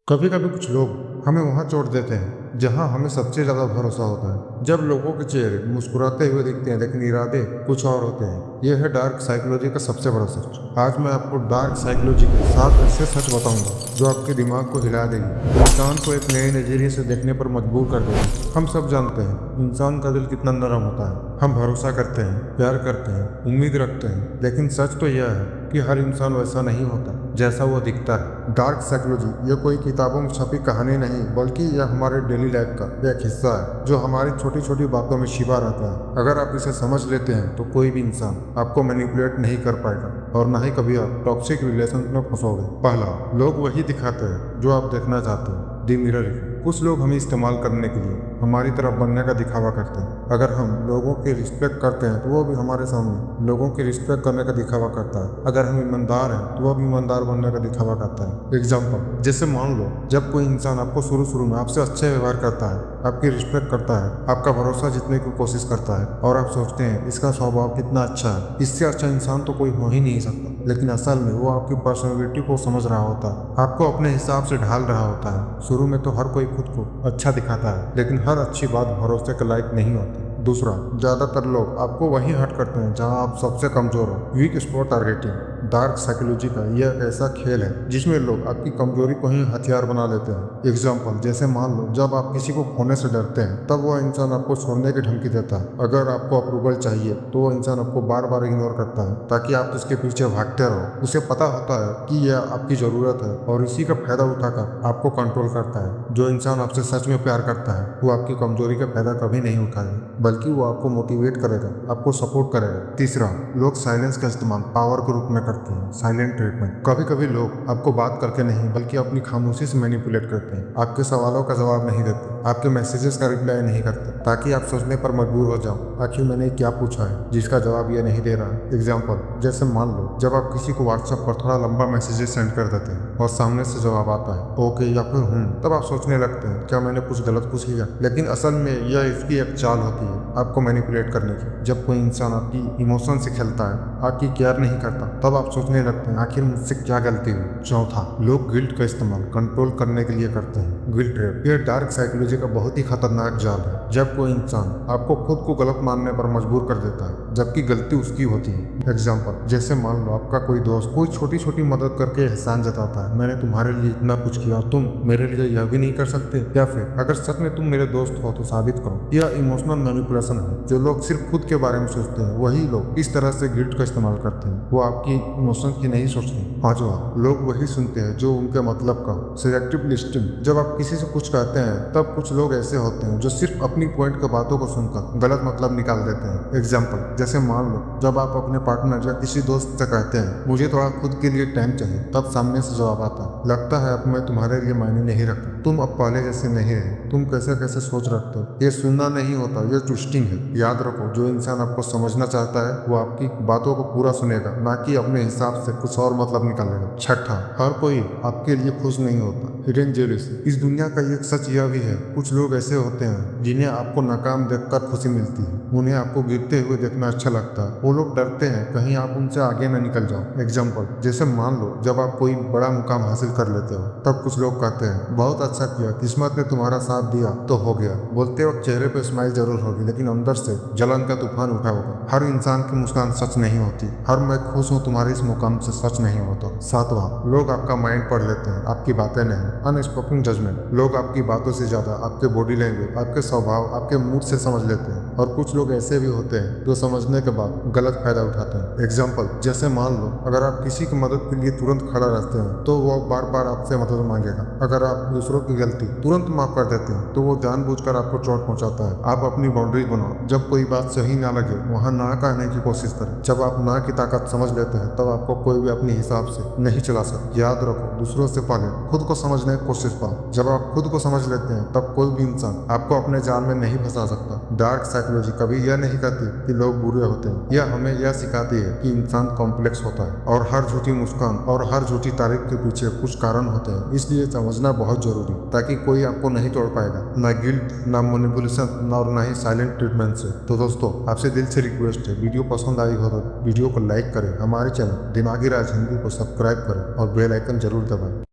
कभी कभी कुछ लोग हमें वहां छोड़ देते हैं जहां हमें सबसे ज्यादा भरोसा होता है। जब लोगों के चेहरे मुस्कुराते हुए दिखते हैं लेकिन इरादे कुछ और होते हैं, यह है डार्क साइकोलॉजी का सबसे बड़ा सच। आज मैं आपको डार्क साइकोलॉजी के 7 ऐसे सच बताऊंगा जो आपके दिमाग को हिला देगी, इंसान को एक नए नजरिए से देखने पर मजबूर कर देगी। हम सब जानते हैं इंसान का दिल कितना नरम होता है। हम भरोसा करते हैं, प्यार करते हैं, उम्मीद रखते हैं, लेकिन सच तो यह है कि हर इंसान वैसा नहीं होता जैसा वो दिखता है। डार्क साइकोलॉजी ये कोई किताबों में छपी कहानी नहीं, बल्कि यह हमारे डेली लाइफ का एक हिस्सा है जो हमारी छोटी छोटी बातों में छिपा रहता है। अगर आप इसे समझ लेते हैं तो कोई भी इंसान आपको मैनिपुलेट नहीं कर पाएगा और ना ही कभी आप टॉक्सिक रिलेशन में फंसोगे। पहला, लोग वही दिखाते हैं जो आप देखना चाहते हैं। दी मिरर इफेक्ट। कुछ लोग हमें इस्तेमाल करने के लिए हमारी तरफ बनने का दिखावा करते हैं। अगर हम लोगों की रिस्पेक्ट करते हैं तो वो भी हमारे सामने लोगों की रिस्पेक्ट करने का दिखावा करता है। अगर हम ईमानदार हैं तो वो भी ईमानदार बनने का दिखावा करता है। एग्जाम्पल, जैसे मान लो जब कोई इंसान आपको शुरू शुरू में आपसे अच्छे व्यवहार करता है, आपकी रिस्पेक्ट करता है, आपका भरोसा जीतने की कोशिश करता है और आप सोचते हैं इसका स्वभाव कितना अच्छा है, इससे अच्छा इंसान तो कोई हो ही नहीं सकता। लेकिन असल में वो आपकी पर्सनैलिटी को समझ रहा होता है, आपको अपने हिसाब से ढाल रहा होता है। शुरू में तो हर कोई खुद को अच्छा दिखाता है, लेकिन हर अच्छी बात भरोसे के लायक नहीं होती। दूसरा, ज्यादातर लोग आपको वहीं हर्ट करते हैं जहां आप सबसे कमजोर हो। Week spot targeting. Dark psychology का यह एक ऐसा खेल है जिसमें लोग आपकी कमजोरी को ही हथियार बना लेते हैं। एग्जाम्पल, जैसे मान लो जब आप किसी को खोने से डरते हैं तब वह इंसान आपको छोड़ने की धमकी देता है। अगर आपको अप्रूवल चाहिए तो वह इंसान आपको बार बार इग्नोर करता है ताकि आप उसके पीछे भागते रहो। उसे पता होता है कि यह आपकी जरूरत है और इसी का फायदा उठाकर आपको कंट्रोल करता है। जो इंसान आपसे सच में प्यार करता है वो आपकी कमजोरी का फायदा कभी नहीं उठाएगा, बल्कि वो आपको मोटिवेट करेगा, आपको सपोर्ट करेगा। तीसरा, लोग साइलेंस का इस्तेमाल पावर के रूप में करते हैं। Silent treatment. कभी कभी लोग आपको बात करके नहीं बल्कि अपनी खामोशी से मैनिपुलेट करते हैं। आपके सवालों का जवाब नहीं देते, आपके मैसेजेस का रिप्लाई नहीं करते ताकि आप सोचने पर मजबूर हो जाओ, आखिर मैंने क्या पूछा है जिसका जवाब ये नहीं दे रहा। एग्जाम्पल, जैसे मान लो जब आप किसी को व्हाट्सएप पर थोड़ा लंबा मैसेजेस सेंड कर देते हैं और सामने से जवाब आता है ओके या फिर तब आप सोचने लगते हैं क्या मैंने कुछ गलत पूछ लिया। लेकिन असल में यह इसकी एक चाल होती है आपको मैनिपुलेट करने की। जब कोई इंसान आपकी इमोशन से खेलता है, आपकी केयर नहीं करता, तब आप सोचने लगते हैं आखिर मुझसे क्या गलती हुई। चौथा, लोग गिल्ट का इस्तेमाल कंट्रोल करने के लिए करते हैं। Guilt trap. यह डार्क साइकोलॉजी का बहुत ही खतरनाक जाल है। जब कोई इंसान आपको खुद को गलत मानने पर मजबूर कर देता है जबकि गलती उसकी होती है। एग्जाम्पल, जैसे मान लो आपका कोई दोस्त कोई छोटी छोटी मदद करके एहसान जताता है, मैंने तुम्हारे लिए इतना कुछ किया, तुम मेरे लिए यह भी नहीं कर सकते। या फिर अगर सच में तुम मेरे दोस्त हो तो साबित करो। यह इमोशनल मैनिपुलेशन है। जो लोग सिर्फ खुद के बारे में सोचते हैं वही लोग इस तरह से गिल्ट का इस्तेमाल करते हैं। वो आपकी इमोशन की नहीं सोचते। पांचवा, लोग वही सुनते हैं जो उनके मतलब का। Selective listing. जब आप किसी से कुछ कहते हैं तब कुछ लोग ऐसे होते हैं जो सिर्फ अपनी पॉइंट के बातों को सुनकर गलत मतलब निकाल देते हैं। एग्जाम्पल, जैसे मान लो जब आप अपने पार्टनर या किसी दोस्त से कहते हैं मुझे थोड़ा खुद के लिए टाइम चाहिए, तब सामने से जवाब आता है लगता है अब मैं तुम्हारे लिए मायने नहीं रखता, तुम अब पहले जैसे नहीं रहे, तुम कैसे कैसे सोच रखते हो। ये सुनना नहीं होता, ये ट्विस्टिंग है। याद रखो, जो इंसान आपको समझना चाहता है वो आपकी बातों को पूरा सुनेगा, ना कि अपने हिसाब से कुछ और मतलब निकालेगा। छठा, हर कोई आपके लिए खुश नहीं होता। Hidden jealousy. इस दुनिया का एक सच यह भी है कुछ लोग ऐसे होते हैं जिन्हें आपको नाकाम देखकर खुशी मिलती है, उन्हें आपको गिरते हुए देखना अच्छा लगता है। वो लोग डरते हैं कहीं आप उनसे आगे न निकल जाओ। एग्जाम्पल, जैसे मान लो जब आप कोई बड़ा मुकाम हासिल कर लेते हो तब कुछ लोग कहते हैं बहुत अच्छा किया, किस्मत ने तुम्हारा साथ दिया तो हो गया। बोलते वक्त चेहरे पे स्माइल जरूर होगी लेकिन अंदर से जलन का तूफान उठा होगा। हर इंसान की मुस्कान सच नहीं होती, हर मैं खुश हूँ तुम्हारे इस मुकाम से सच नहीं होता। सातवां, लोग आपका माइंड पढ़ लेते हैं, आपकी बातें नहीं। Unspoken judgement. लोग आपकी बातों से ज्यादा आपके बॉडी लैंग्वेज, आपके स्वभाव, आपके मूड से समझ लेते हैं। और कुछ लोग ऐसे भी होते हैं जो समझने के बाद गलत फायदा उठाते हैं। एग्जाम्पल, जैसे मान लो अगर आप किसी की मदद के लिए तुरंत खड़ा रहते हैं तो वो बार बार आपसे मदद मांगेगा। अगर आप दूसरों की गलती तुरंत माफ कर देते हैं तो वो जानबूझकर आपको चोट पहुंचाता है। आप अपनी बाउंड्री बनाओ, जब कोई बात सही ना लगे वहां ना कहने की कोशिश करें। जब आप ना की ताकत समझ लेते हैं तब आपको कोई भी अपने हिसाब से नहीं चला सकता। याद रखो, दूसरों से पहले खुद को समझने की कोशिश करो। जब आप खुद को समझ लेते हैं तब कोई भी इंसान आपको अपने जाल में नहीं फंसा सकता। डार्क साइकोलॉजी कभी यह नहीं कहती कि लोग बुरे होते हैं, यह हमें यह सिखाती है कि इंसान कॉम्प्लेक्स होता है और हर झूठी मुस्कान और हर झूठी तारीफ के पीछे कुछ कारण होते हैं। इसलिए समझना बहुत जरूरी, ताकि कोई आपको नहीं तोड़ पाएगा, ना गिल्ट, ना मैनिपुलेशन और ना ही साइलेंट ट्रीटमेंट से। तो दोस्तों, आपसे दिल से रिक्वेस्ट है, वीडियो पसंद आई हो तो वीडियो को लाइक करें, हमारे चैनल दिमागी राज हिंदी को सब्सक्राइब करें और बेल आइकन जरूर दबाएं।